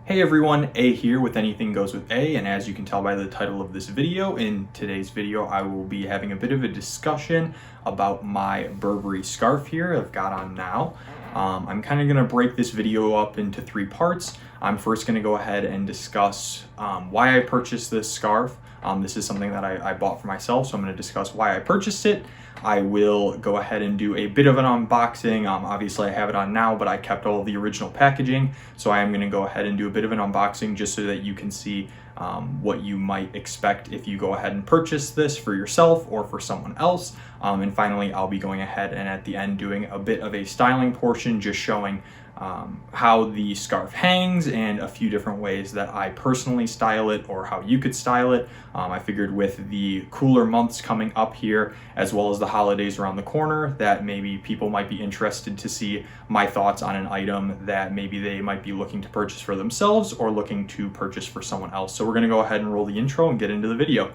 Hey everyone, A here with Anything Goes with A, and as you can tell by the title of this video, in today's video I will be having a bit of a discussion about my Burberry scarf here I've got on now. I'm kind of going to break this video up into three parts. I'm first going to go ahead and discuss why I purchased this scarf. This is something that I bought for myself, so I'm going to discuss why I purchased it. I will go ahead and do a bit of an unboxing. Obviously I have it on now, but I kept all of the original packaging, so I am going to go ahead and do a bit of an unboxing just so that you can see what you might expect if you go ahead and purchase this for yourself or for someone else. And finally, I'll be going ahead and at the end doing a bit of a styling portion, just showing how the scarf hangs and a few different ways that I personally style it or how you could style it. I figured with the cooler months coming up here, as well as the holidays around the corner, that maybe people might be interested to see my thoughts on an item that maybe they might be looking to purchase for themselves or looking to purchase for someone else. So we're going to go ahead and roll the intro and get into the video.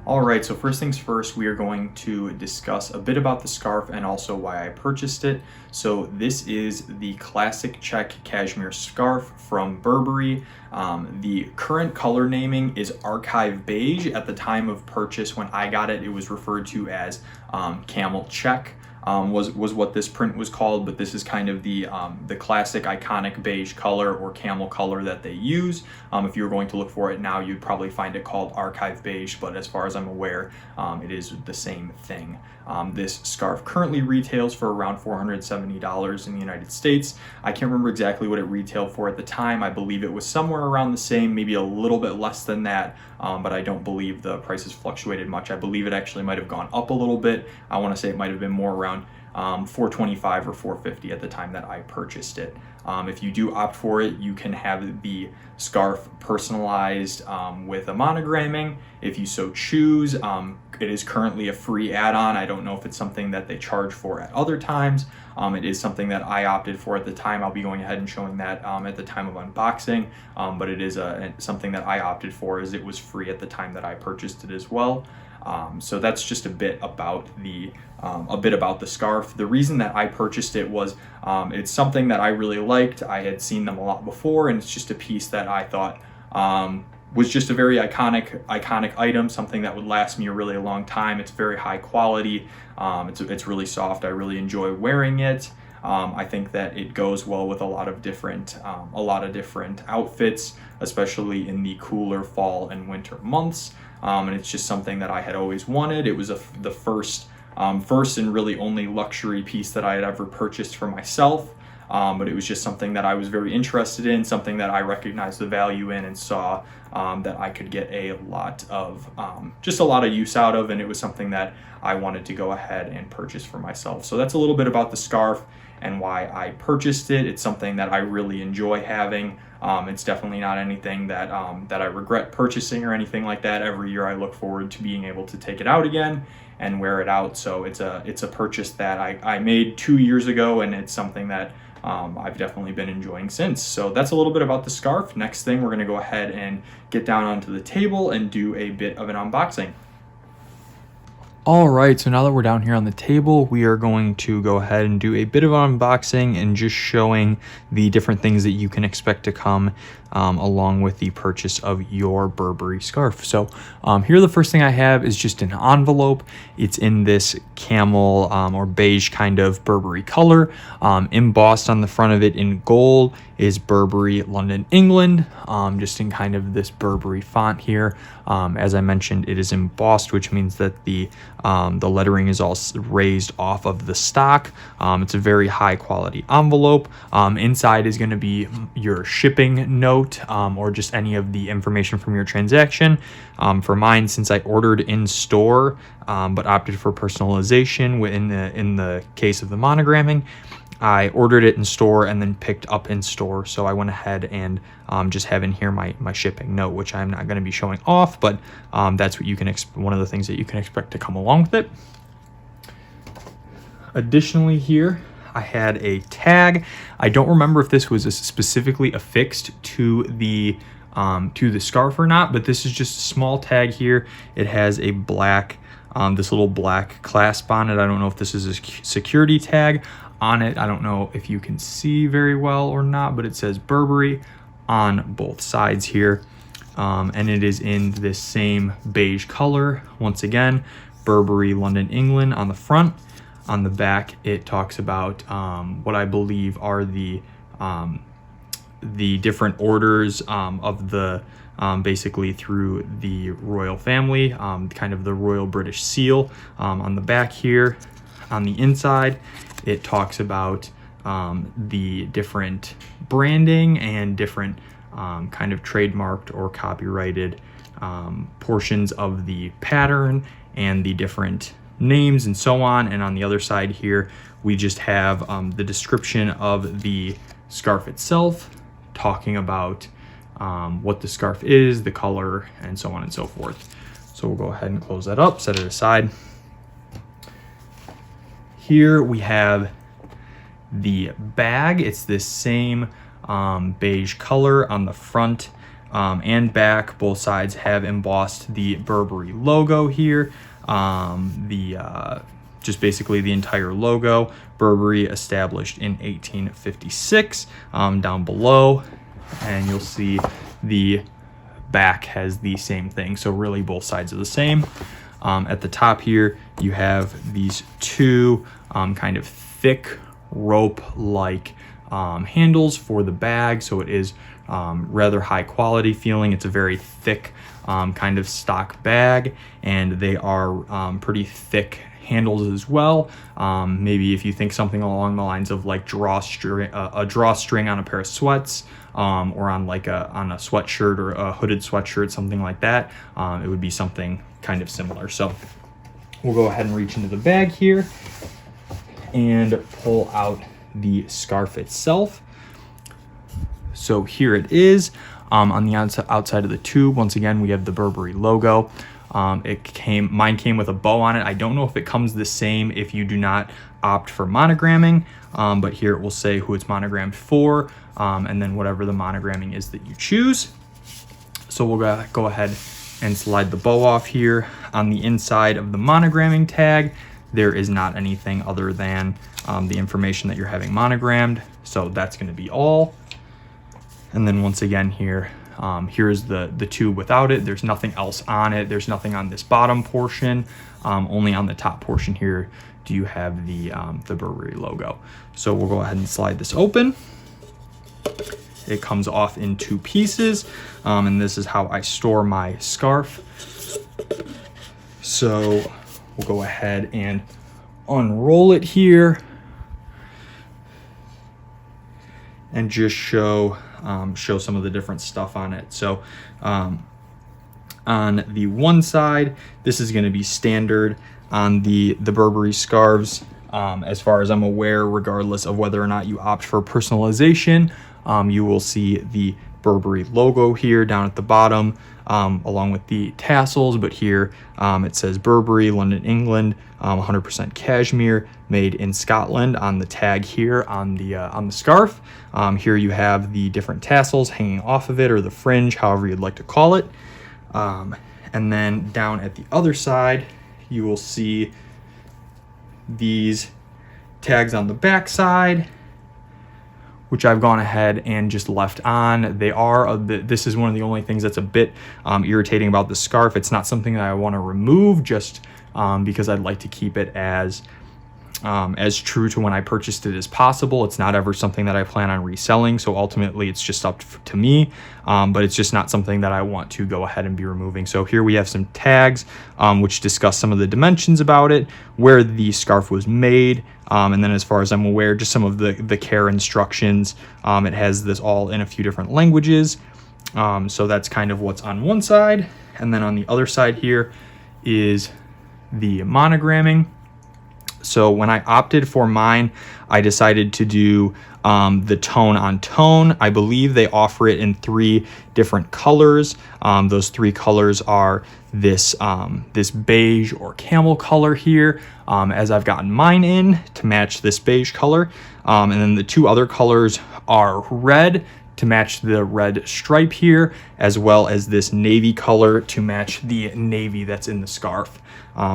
Alright, so first things first, we are going to discuss a bit about the scarf and also why I purchased it. So this is the classic check cashmere scarf from Burberry. The current color naming is archive beige. At the time of purchase when I got it, it was referred to as camel check. Was what this print was called, but this is kind of the classic iconic beige color or camel color that they use. If you were going to look for it now, you'd probably find it called archive beige, but as far as I'm aware, it is the same thing. This scarf currently retails for around $470 in the United States. I can't remember exactly what it retailed for at the time. I believe it was somewhere around the same, maybe a little bit less than that, but I don't believe the prices fluctuated much. I believe it actually might have gone up a little bit. I want to say it might have been more around $425 or $450 at the time that I purchased it. If you do opt for it, you can have the scarf personalized with a monogramming if you so choose. It is currently a free add-on. I don't know if it's something that they charge for at other times. It is something that I opted for at the time. I'll be going ahead and showing that at the time of unboxing, but it is something that I opted for as it was free at the time that I purchased it as well. So that's just a bit about the scarf. The reason that I purchased it was it's something that I really liked. I had seen them a lot before, and it's just a piece that I thought was just a very iconic item, something that would last me a really long time. It's very high quality. It's really soft. I really enjoy wearing it. I think that it goes well with a lot of different outfits, especially in the cooler fall and winter months. And it's just something that I had always wanted. It was the first and really only luxury piece that I had ever purchased for myself. But it was just something that I was very interested in, something that I recognized the value in and saw that I could get a lot of use out of, and it was something that I wanted to go ahead and purchase for myself. So that's a little bit about the scarf and why I purchased it. It's something that I really enjoy having. It's definitely not anything that I regret purchasing or anything like that. Every year I look forward to being able to take it out again and wear it out. So it's a purchase that I made 2 years ago, and it's something that I've definitely been enjoying since. So that's a little bit about the scarf. Next thing, we're going to go ahead and get down onto the table and do a bit of an unboxing. Alright, so now that we're down here on the table, we are going to go ahead and do a bit of unboxing and just showing the different things that you can expect to come along with the purchase of your Burberry scarf. So here the first thing I have is just an envelope. It's in this camel or beige kind of Burberry color. Embossed on the front of it in gold is Burberry London, England, just in kind of this Burberry font here. As I mentioned, it is embossed, which means that the lettering is all raised off of the stock. It's a very high quality envelope. Inside is going to be your shipping note, or just any of the information from your transaction. For mine, since I ordered in store but opted for personalization in the case of the monogramming, I ordered it in store and then picked up in store. So I went ahead and just have in here my shipping note, which I'm not going to be showing off, but that's what you can one of the things that you can expect to come along with it. Additionally here, I had a tag. I don't remember if this was specifically affixed to the scarf or not, but this is just a small tag here. It has a black, this little black clasp on it. I don't know if this is a security tag on it. I don't know if you can see very well or not, but it says Burberry on both sides here. And it is in this same beige color. Once again, Burberry, London, England on the front. On the back, it talks about what I believe are the different orders of the basically through the royal family, kind of the royal British seal on the back here. On the inside, it talks about the different branding and different kind of trademarked or copyrighted portions of the pattern and the different names and so on. And on the other side here, we just have the description of the scarf itself, talking about what the scarf is, the color, and so on and so forth. So we'll go ahead and close that up, set it aside. Here we have the bag. It's this same beige color on the front and back. Both sides have embossed the Burberry logo here. Just basically the entire logo. Burberry established in 1856 down below, and you'll see the back has the same thing. So really both sides are the same. At the top here, you have these two kind of thick rope-like handles for the bag. So it is rather high quality feeling. It's a very thick kind of stock bag, and they are pretty thick handles as well. Maybe if you think something along the lines of like a drawstring on a pair of sweats, or on a sweatshirt or a hooded sweatshirt, something like that, it would be something kind of similar. So we'll go ahead and reach into the bag here and pull out the scarf itself. So here it is. On the outside of the tube, once again, we have the Burberry logo. Mine came with a bow on it. I don't know if it comes the same if you do not opt for monogramming, but here it will say who it's monogrammed for, and then whatever the monogramming is that you choose. So we'll go ahead and slide the bow off here. On the inside of the monogramming tag, there is not anything other than the information that you're having monogrammed. So that's going to be all. And then once again here, here's the tube without it. There's nothing else on it. There's nothing on this bottom portion. Only on the top portion here do you have the Burberry logo. So we'll go ahead and slide this open. It comes off in two pieces, and this is how I store my scarf. So we'll go ahead and unroll it here and just show some of the different stuff on it. So on the one side, this is going to be standard on the Burberry scarves, as far as I'm aware, regardless of whether or not you opt for personalization. You will see the Burberry logo here down at the bottom, along with the tassels, but here it says Burberry, London, England, 100% cashmere, made in Scotland on the tag here on the scarf. Here you have the different tassels hanging off of it, or the fringe, however you'd like to call it. And then down at the other side, you will see these tags on the back side, which I've gone ahead and just left on. They are this is one of the only things that's a bit irritating about the scarf. It's not something that I want to remove, just because I'd like to keep it as true to when I purchased it as possible. It's not ever something that I plan on reselling, so ultimately it's just up to me, but it's just not something that I want to go ahead and be removing. So here we have some tags which discuss some of the dimensions about it, where the scarf was made, and then as far as I'm aware, just some of the care instructions. It has this all in a few different languages, so that's kind of what's on one side. And then on the other side here is the monogramming. So when I opted for mine, I decided to do the tone on tone. I believe they offer it in 3 different colors. Those 3 colors are this this beige or camel color here, as I've gotten mine in to match this beige color. And then the 2 other colors are red to match the red stripe here, as well as this navy color to match the navy that's in the scarf.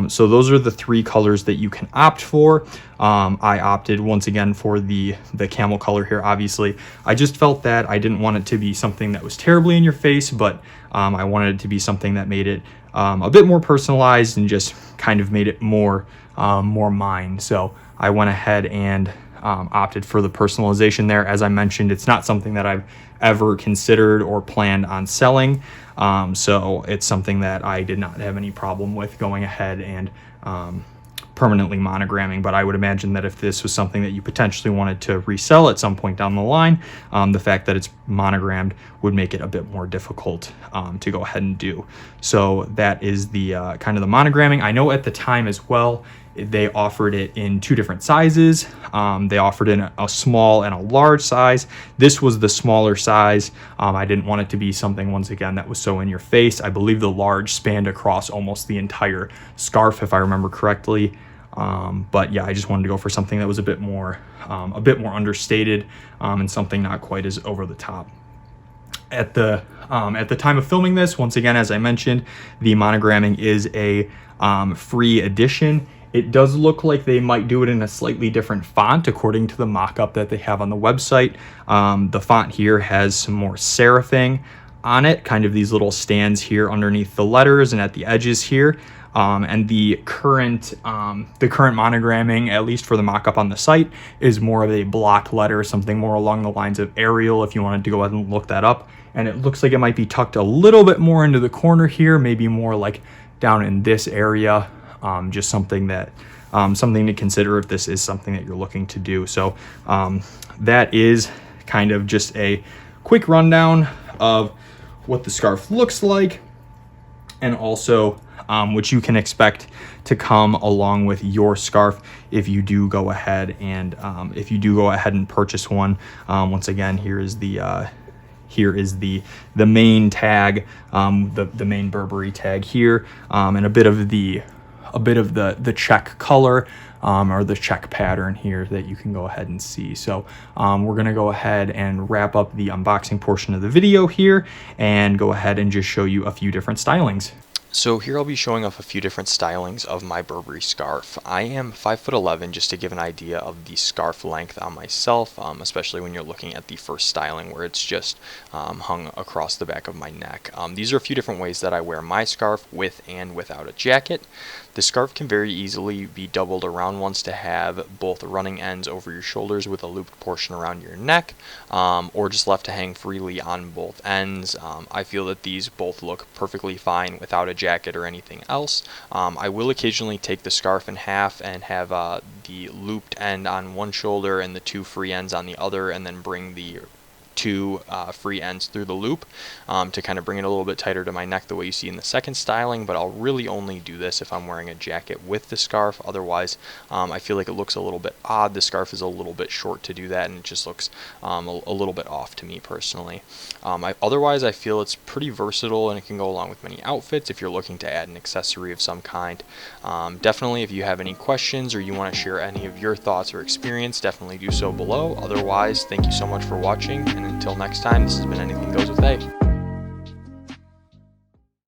So those are the 3 colors that you can opt for. I opted once again for the camel color here. Obviously, I just felt that I didn't want it to be something that was terribly in your face, but I wanted it to be something that made it a bit more personalized and just kind of made it more mine. So I went ahead and opted for the personalization there. As I mentioned, it's not something that I've ever considered or planned on selling. So it's something that I did not have any problem with going ahead and permanently monogramming. But I would imagine that if this was something that you potentially wanted to resell at some point down the line, the fact that it's monogrammed would make it a bit more difficult to go ahead and do. So that is the kind of the monogramming. I know at the time as well, they offered it in 2 different sizes. They offered in a small and a large size. This was the smaller size. I didn't want it to be something, once again, that was so in your face. I believe the large spanned across almost the entire scarf, if I remember correctly. But yeah, I just wanted to go for something that was a bit more understated, and something not quite as over the top. At the time of filming this, once again, as I mentioned, the monogramming is a free edition. It does look like they might do it in a slightly different font according to the mock-up that they have on the website. The font here has some more serifing on it, kind of these little stands here underneath the letters and at the edges here. And the current monogramming, at least for the mock-up on the site, is more of a block letter, something more along the lines of Arial, if you wanted to go ahead and look that up. And it looks like it might be tucked a little bit more into the corner here, maybe more like down in this area. Just something that something to consider if this is something that you're looking to do. So that is kind of just a quick rundown of what the scarf looks like, and also what you can expect to come along with your scarf if you do go ahead and purchase one. Once again, here is the main tag, the main Burberry tag here, and a bit of the check color, or the check pattern here that you can go ahead and see. So we're gonna go ahead and wrap up the unboxing portion of the video here and go ahead and just show you a few different stylings. So here I'll be showing off a few different stylings of my Burberry scarf. I am 5'11", just to give an idea of the scarf length on myself, especially when you're looking at the first styling where it's just hung across the back of my neck. These are a few different ways that I wear my scarf, with and without a jacket. The scarf can very easily be doubled around once to have both running ends over your shoulders with a looped portion around your neck, or just left to hang freely on both ends. I feel that these both look perfectly fine without a jacket or anything else. I will occasionally take the scarf in half and have the looped end on one shoulder and the 2 free ends on the other, and then bring the 2 free ends through the loop to kind of bring it a little bit tighter to my neck, the way you see in the second styling. But I'll really only do this if I'm wearing a jacket with the scarf. Otherwise, I feel like it looks a little bit odd. The scarf is a little bit short to do that, and it just looks a little bit off to me personally. Otherwise, I feel it's pretty versatile, and it can go along with many outfits if you're looking to add an accessory of some kind. Definitely, if you have any questions or you want to share any of your thoughts or experience, definitely do so below. Otherwise, thank you so much for watching, and until next time, this has been Anything Goes with A.